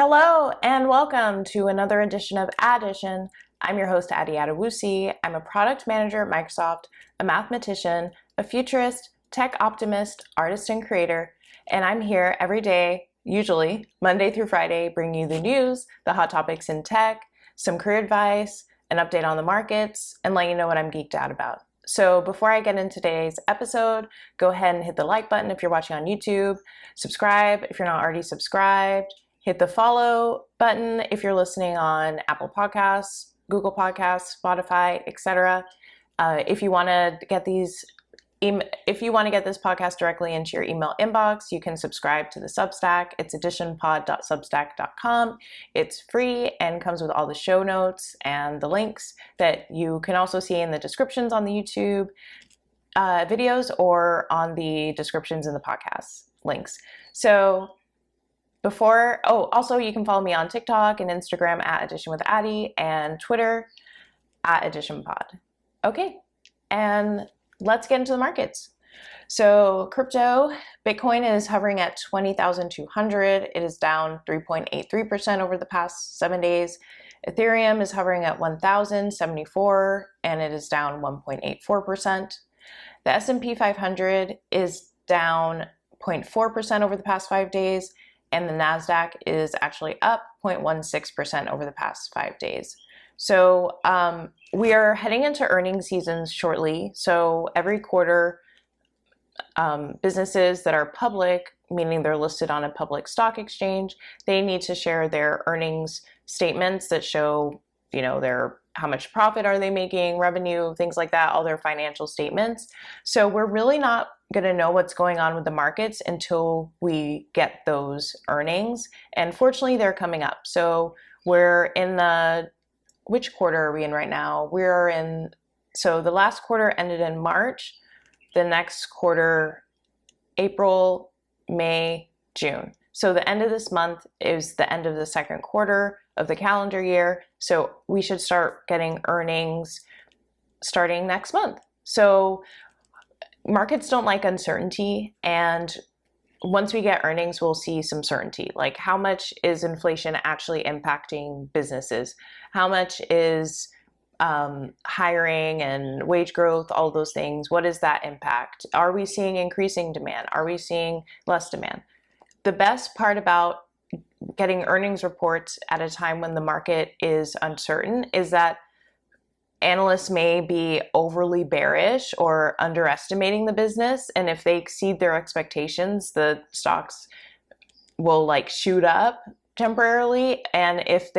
Hello and welcome to another edition of Addition. I'm your host, Addy. I'm a product manager at Microsoft, a mathematician, a futurist, tech optimist, artist, and creator. And I'm here every day, usually Monday through Friday, bringing you the news, the hot topics in tech, some career advice, an update on the markets, and letting you know what I'm geeked out about. So before I get into today's episode, go ahead and hit the like button if you're watching on YouTube, subscribe if you're not already subscribed, hit the follow button if you're listening on Apple Podcasts, Google Podcasts, Spotify, etc. If you want to get this podcast directly into your email inbox, you can subscribe to the Substack. It's additionpod.substack.com. It's free and comes with all the show notes and the links that you can also see in the descriptions on the YouTube videos or on the descriptions in the podcast links. So also you can follow me on TikTok and Instagram at Addition with Addy and Twitter at AdditionPod. Okay, and let's get into the markets. So crypto, Bitcoin is hovering at 20,200. It is down 3.83% over the past 7 days. Ethereum is hovering at 1,074 and it is down 1.84%. The S&P 500 is down 0.4% over the past 5 days. And the NASDAQ is actually up 0.16% over the past 5 days. So we are heading into earnings seasons shortly. So every quarter, businesses that are public, meaning they're listed on a public stock exchange, they need to share their earnings statements that show, how much profit are they making, revenue, things like that, all their financial statements. So we're really not going to know what's going on with the markets until we get those earnings. And fortunately, they're coming up. So we're in which quarter are we in right now? So the last quarter ended in March. The next quarter, April, May, June. So the end of this month is the end of the second quarter of the calendar year. So we should start getting earnings starting next month. So markets don't like uncertainty. And once we get earnings, we'll see some certainty. Like how much is inflation actually impacting businesses? How much is hiring and wage growth, all those things? What is that impact? Are we seeing increasing demand? Are we seeing less demand? The best part about getting earnings reports at a time when the market is uncertain is that analysts may be overly bearish or underestimating the business. And if they exceed their expectations, the stocks will shoot up temporarily. And if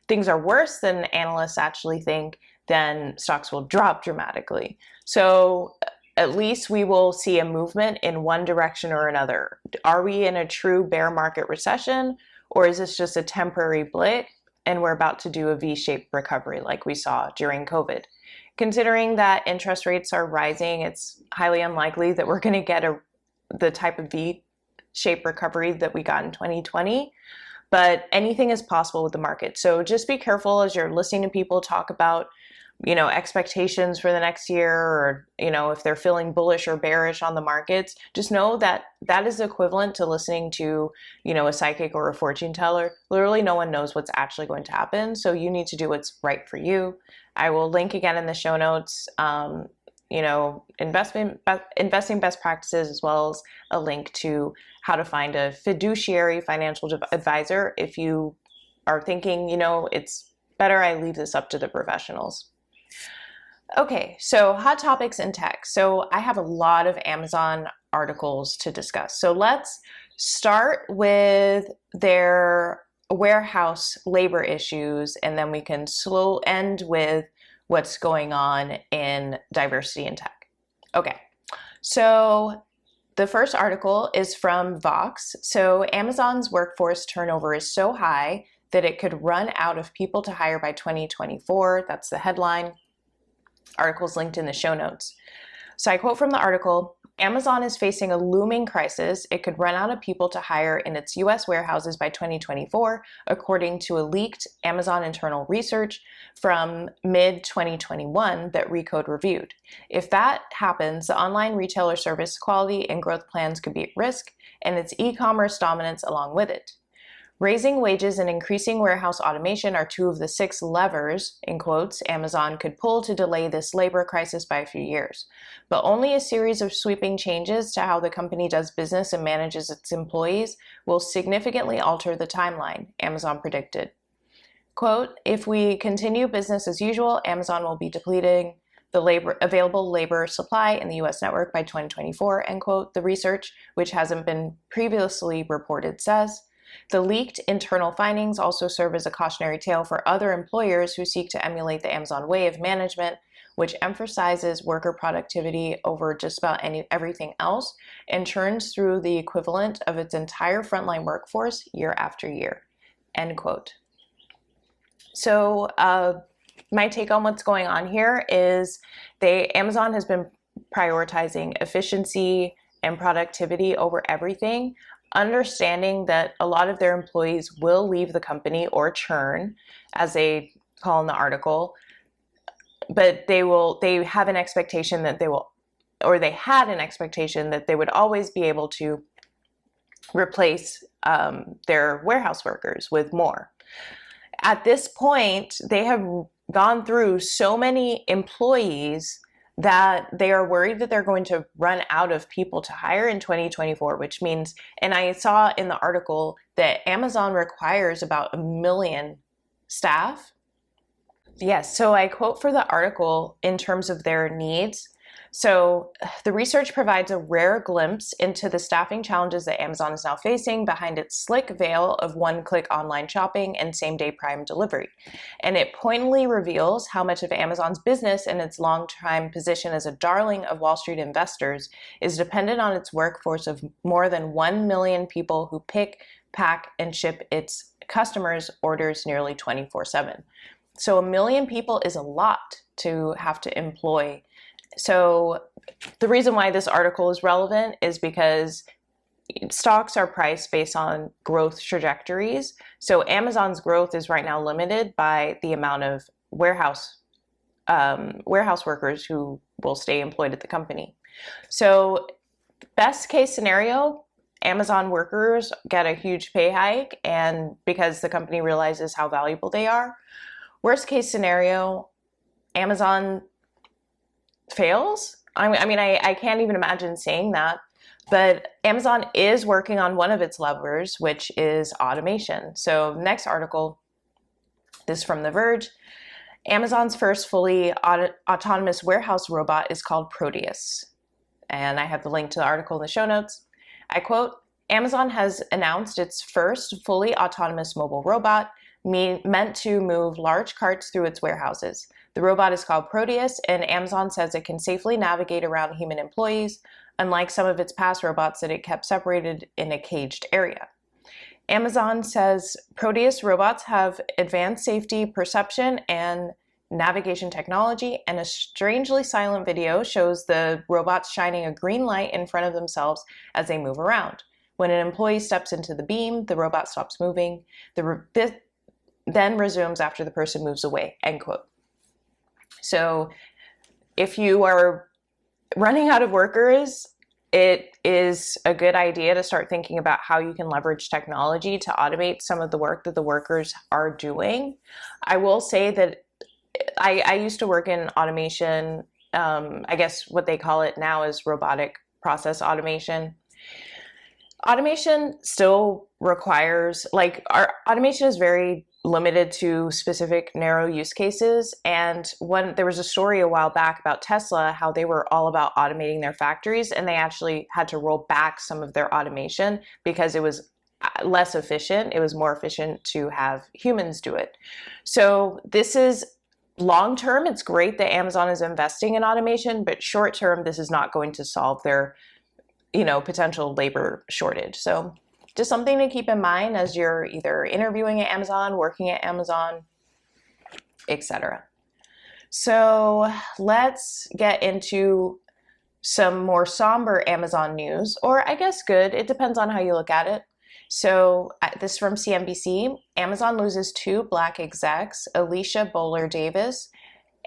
things are worse than analysts actually think, then stocks will drop dramatically. So at least we will see a movement in one direction or another. Are we in a true bear market recession, or is this just a temporary blip and we're about to do a V-shaped recovery like we saw during COVID? Considering that interest rates are rising, it's highly unlikely that we're going to get the type of V-shaped recovery that we got in 2020. But anything is possible with the market. So just be careful as you're listening to people talk about expectations for the next year, or, if they're feeling bullish or bearish on the markets. Just know that that is equivalent to listening to, a psychic or a fortune teller. Literally no one knows what's actually going to happen. So you need to do what's right for you. I will link again in the show notes, investing best practices, as well as a link to how to find a fiduciary financial advisor if you are thinking, it's better I leave this up to the professionals. Okay, so hot topics in tech. So I have a lot of Amazon articles to discuss. So let's start with their warehouse labor issues, and then we can end with what's going on in diversity in tech. Okay, so the first article is from Vox. So Amazon's workforce turnover is so high that it could run out of people to hire by 2024. That's the headline. Article's linked in the show notes. So I quote from the article, Amazon is facing a looming crisis. It could run out of people to hire in its US warehouses by 2024, according to a leaked Amazon internal research from mid-2021 that Recode reviewed. If that happens, the online retailer service quality and growth plans could be at risk, and its e-commerce dominance along with it. Raising wages and increasing warehouse automation are two of the 6 levers, in quotes, Amazon could pull to delay this labor crisis by a few years. But only a series of sweeping changes to how the company does business and manages its employees will significantly alter the timeline, Amazon predicted. Quote, if we continue business as usual, Amazon will be depleting the available labor supply in the US network by 2024, end quote, the research, which hasn't been previously reported, says. The leaked internal findings also serve as a cautionary tale for other employers who seek to emulate the Amazon way of management, which emphasizes worker productivity over just about everything else and churns through the equivalent of its entire frontline workforce year after year, end quote. So my take on what's going on here is Amazon has been prioritizing efficiency and productivity over everything, understanding that a lot of their employees will leave the company or churn, as they call in the article, but they have an expectation that they had an expectation that they would always be able to replace their warehouse workers with more. At this point, they have gone through so many employees that they are worried that they're going to run out of people to hire in 2024, which means, and I saw in the article that Amazon requires about 1 million staff. Yes, so I quote for the article in terms of their needs. So the research provides a rare glimpse into the staffing challenges that Amazon is now facing behind its slick veil of one-click online shopping and same-day Prime delivery. And it pointedly reveals how much of Amazon's business and its long-time position as a darling of Wall Street investors is dependent on its workforce of more than 1 million people who pick, pack, and ship its customers' orders nearly 24/7. So 1 million people is a lot to have to employ. So the reason why this article is relevant is because stocks are priced based on growth trajectories. So Amazon's growth is right now limited by the amount of warehouse workers who will stay employed at the company. So best case scenario, Amazon workers get a huge pay hike, and because the company realizes how valuable they are. Worst case scenario, Amazon fails. I can't even imagine saying that, but Amazon is working on one of its levers, which is automation. So next article, this is from The Verge. Amazon's first fully autonomous warehouse robot is called Proteus. And I have the link to the article in the show notes. I quote, Amazon has announced its first fully autonomous mobile robot meant to move large carts through its warehouses. The robot is called Proteus, and Amazon says it can safely navigate around human employees, unlike some of its past robots that it kept separated in a caged area. Amazon says Proteus robots have advanced safety perception and navigation technology, and a strangely silent video shows the robots shining a green light in front of themselves as they move around. When an employee steps into the beam, the robot stops moving, then resumes after the person moves away, end quote. So if you are running out of workers, it is a good idea to start thinking about how you can leverage technology to automate some of the work that the workers are doing. I will say that I used to work in automation. I guess what they call it now is robotic process automation. Automation still requires, our automation is very limited to specific narrow use cases. And there was a story a while back about Tesla, how they were all about automating their factories, and they actually had to roll back some of their automation because it was less efficient. It was more efficient to have humans do it. So this is long term. It's great that Amazon is investing in automation, but short term, this is not going to solve their potential labor shortage. So just something to keep in mind as you're either interviewing at Amazon, working at Amazon, etc. So let's get into some more somber Amazon news, or I guess good. It depends on how you look at it. So this is from CNBC. Amazon loses 2 Black execs, Alicia Boler-Davis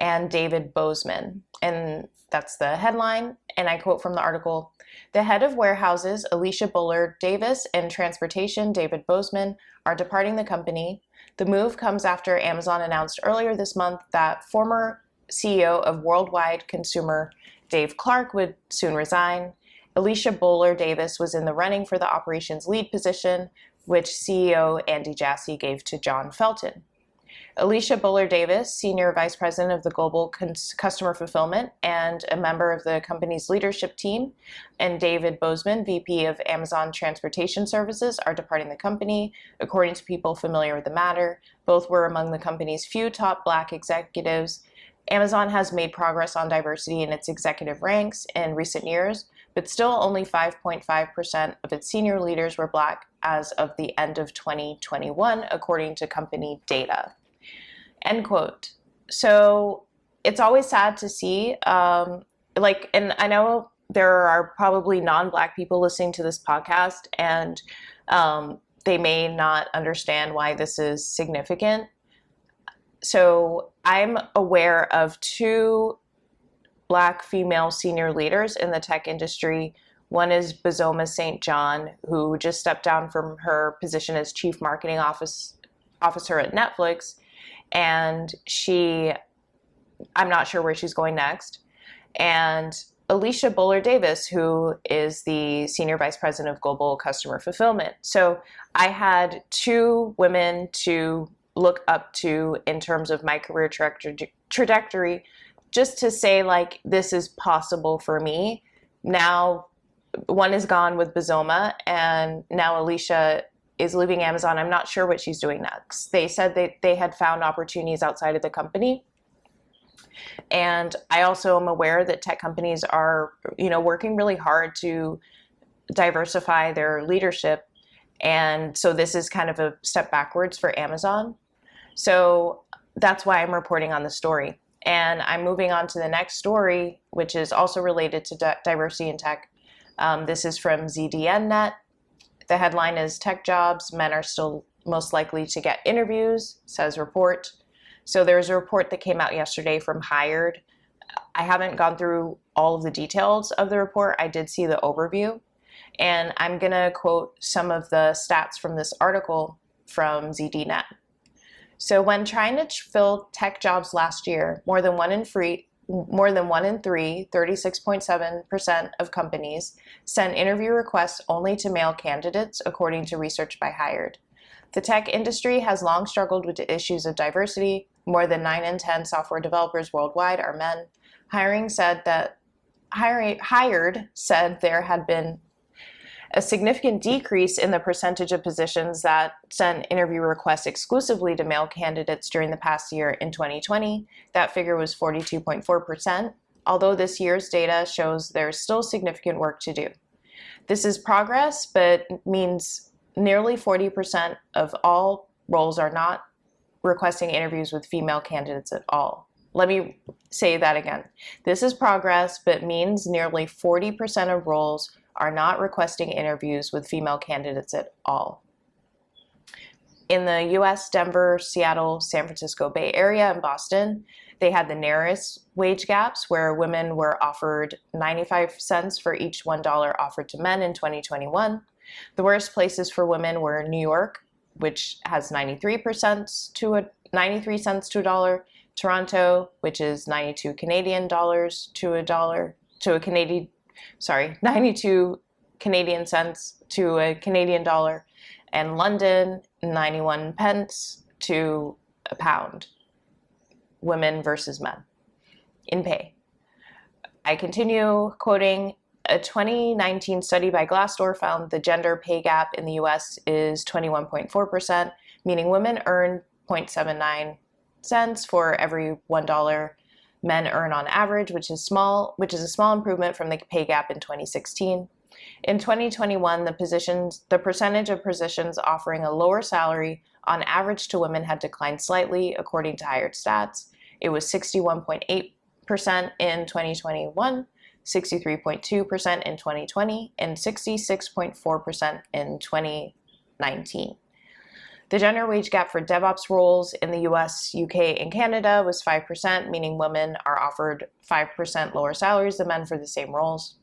and David Bozeman. And that's the headline. And I quote from the article, "The head of warehouses, Alicia Boler-Davis, and transportation, David Bozeman, are departing the company. The move comes after Amazon announced earlier this month that former CEO of Worldwide Consumer Dave Clark would soon resign. Alicia Boler-Davis was in the running for the operations lead position, which CEO Andy Jassy gave to John Felton. Alicia Boler-Davis, Senior Vice President of the Global Customer Fulfillment and a member of the company's leadership team, and David Bozeman, VP of Amazon Transportation Services, are departing the company, according to people familiar with the matter. Both were among the company's few top Black executives. Amazon has made progress on diversity in its executive ranks in recent years, but still only 5.5% of its senior leaders were Black as of the end of 2021, according to company data." End quote. So it's always sad to see, and I know there are probably non-Black people listening to this podcast, and they may not understand why this is significant. So I'm aware of 2 Black female senior leaders in the tech industry. One is Bozeman St. John, who just stepped down from her position as Chief Marketing Officer at Netflix. And I'm not sure where she's going next. And Alicia Boler-Davis, who is the Senior Vice President of Global Customer Fulfillment. So I had 2 women to look up to in terms of my career trajectory, just to say, like, this is possible for me. Now, one is gone with Bozeman, and now Alicia is leaving Amazon. I'm not sure what she's doing next. They said they had found opportunities outside of the company. And I also am aware that tech companies are, working really hard to diversify their leadership. And so this is kind of a step backwards for Amazon. So that's why I'm reporting on the story. And I'm moving on to the next story, which is also related to diversity in tech. This is from ZDNet. The headline is "Tech Jobs, Men Are Still Most Likely to Get Interviews," says report. So there's a report that came out yesterday from Hired. I haven't gone through all of the details of the report. I did see the overview. And I'm going to quote some of the stats from this article from ZDNet. So when trying to fill tech jobs last year, more than one in 3, 36.7% of companies sent interview requests only to male candidates, according to research by Hired. The tech industry has long struggled with the issues of diversity. More than 9 in 10 software developers worldwide are men. Hired said there had been a significant decrease in the percentage of positions that sent interview requests exclusively to male candidates during the past year. In 2020, that figure was 42.4%, although this year's data shows there's still significant work to do. This is progress, but means nearly 40% of all roles are not requesting interviews with female candidates at all. Let me say that again. This is progress, but means nearly 40% of roles are not requesting interviews with female candidates at all. In the US, Denver, Seattle, San Francisco Bay Area, and Boston, they had the narrowest wage gaps, where women were offered 95 cents for each $1 offered to men in 2021. The worst places for women were New York, which has 93 cents to a dollar, Toronto, which is 92 Canadian dollars to a dollar, 92 Canadian cents to a Canadian dollar, and London, 91 pence to a pound, women versus men, in pay. I continue quoting, a 2019 study by Glassdoor found the gender pay gap in the US is 21.4%, meaning women earn 0.79 cents for every $1 men earn on average, which is a small improvement from the pay gap in 2016. In 2021, the percentage of positions offering a lower salary on average to women had declined slightly, according to Hired stats. It was 61.8% in 2021, 63.2% in 2020, and 66.4% in 2019. The gender wage gap for DevOps roles in the US, UK, and Canada was 5%, meaning women are offered 5% lower salaries than men for the same roles.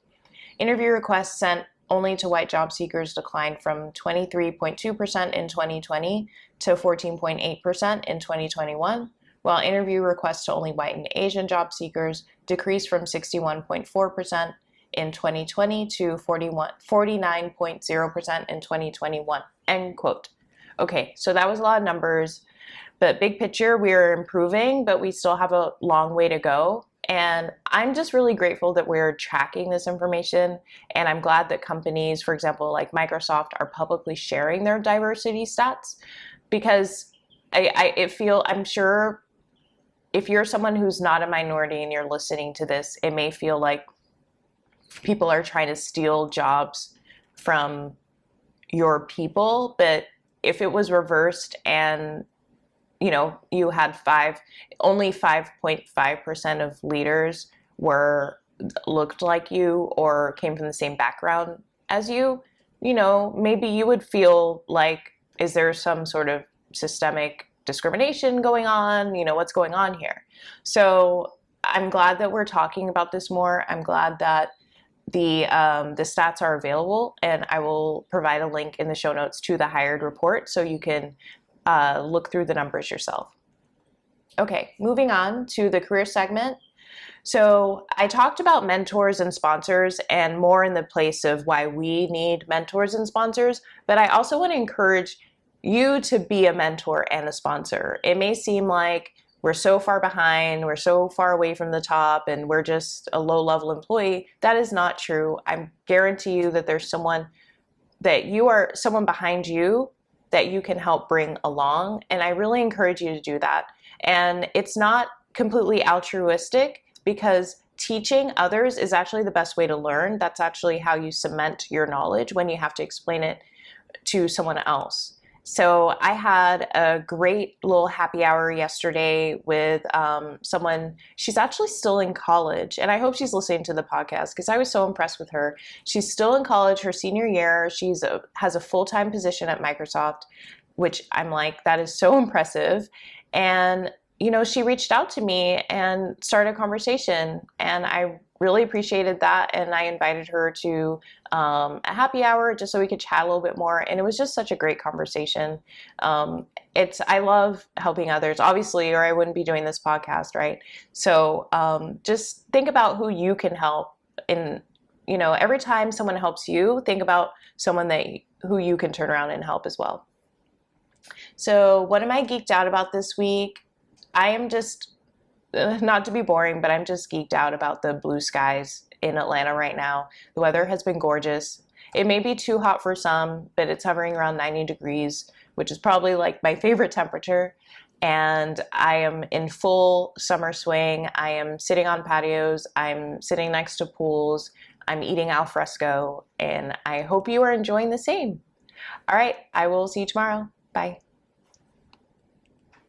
Interview requests sent only to white job seekers declined from 23.2% in 2020 to 14.8% in 2021, while interview requests to only white and Asian job seekers decreased from 61.4% in 2020 to 49.0% in 2021, end quote. Okay, so that was a lot of numbers, but big picture, we're improving, but we still have a long way to go. And I'm just really grateful that we're tracking this information. And I'm glad that companies, for example, like Microsoft, are publicly sharing their diversity stats, because I'm sure if you're someone who's not a minority and you're listening to this, it may feel like people are trying to steal jobs from your people. But if it was reversed and you had only 5.5% of leaders looked like you or came from the same background as you, maybe you would feel like, is there some sort of systemic discrimination going on? What's going on here? So I'm glad that we're talking about this more. I'm glad that the stats are available, and I will provide a link in the show notes to the Hired report so you can look through the numbers yourself. Okay, moving on to the career segment. So I talked about mentors and sponsors, and more in the place of why we need mentors and sponsors, but I also want to encourage you to be a mentor and a sponsor. It may seem like we're so far behind, we're so far away from the top, and we're just a low-level employee. That is not true. I guarantee you that there's someone behind you that you can help bring along, and I really encourage you to do that. And it's not completely altruistic, because teaching others is actually the best way to learn. That's actually how you cement your knowledge, when you have to explain it to someone else. So I had a great little happy hour yesterday with someone. She's actually still in college, and I hope she's listening to the podcast because I was so impressed with her. She's still in college, her senior year. Has a full-time position at Microsoft, which I'm like, that is so impressive. And she reached out to me and started a conversation, and I really appreciated that. And I invited her to a happy hour just so we could chat a little bit more. And it was just such a great conversation. I love helping others, obviously, or I wouldn't be doing this podcast, right? So just think about who you can help. And every time someone helps you, think about someone who you can turn around and help as well. So what am I geeked out about this week? I am just, not to be boring, but I'm just geeked out about the blue skies in Atlanta right now. The weather has been gorgeous. It may be too hot for some, but it's hovering around 90 degrees, which is probably like my favorite temperature. And I am in full summer swing. I am sitting on patios. I'm sitting next to pools. I'm eating al fresco, and I hope you are enjoying the same. All right, I will see you tomorrow. Bye.